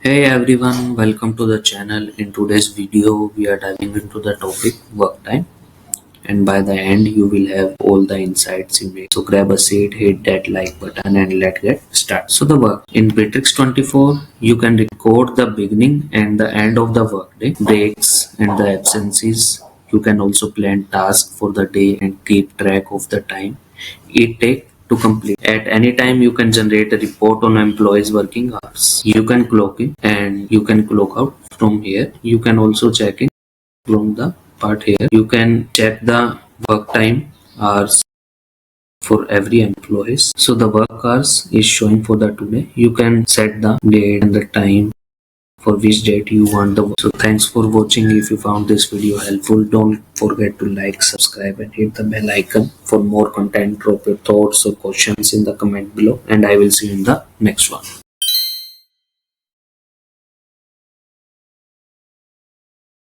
Hey everyone, welcome to the channel. In today's video, we are diving into the topic work time, and by the end, you will have all the insights you need. So grab a seat, hit that like button, and let's get started. So the work in Bitrix24, you can record the beginning and the end of the workday, breaks and the absences. You can also plan tasks for the day and keep track of the time it takes to complete. At any time, you can generate a report on employees' working hours. You can clock in and you can clock out from here. You can also check in from the part here. You can check the work time hours for every employees. So the work hours is showing for the today. You can set the date and the time for which date you want the work. So thanks for watching. If you found this video helpful, don't forget to like, subscribe and hit the bell icon for more content. Drop your thoughts or questions in the comment below and I will see you in the next one.